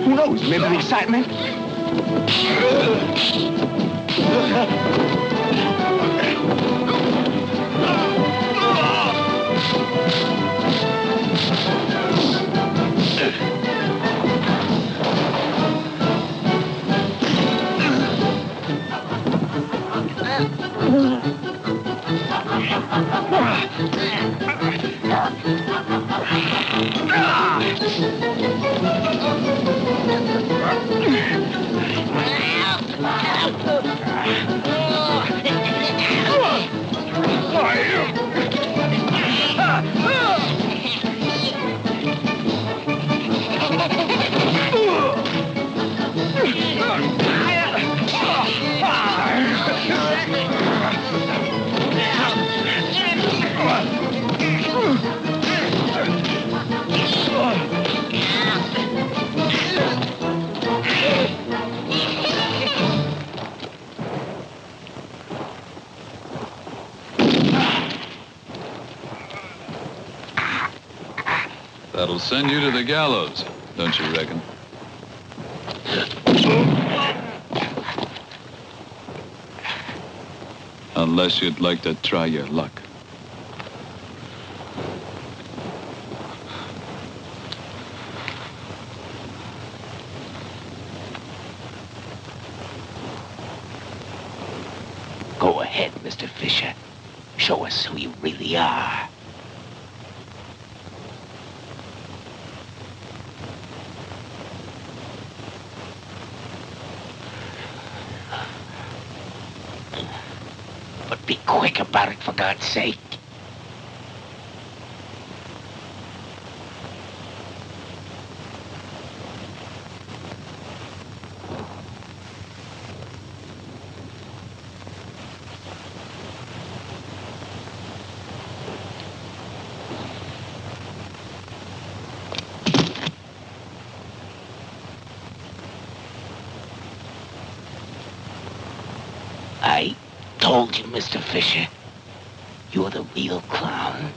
Who knows? Maybe the excitement. That'll send you to the gallows, don't you reckon? Unless you'd like to try your luck. Go ahead, Mr. Fisher. Show us who you really are. But be quick about it, for God's sake. I told you, Mr. Fisher. You're the real clown.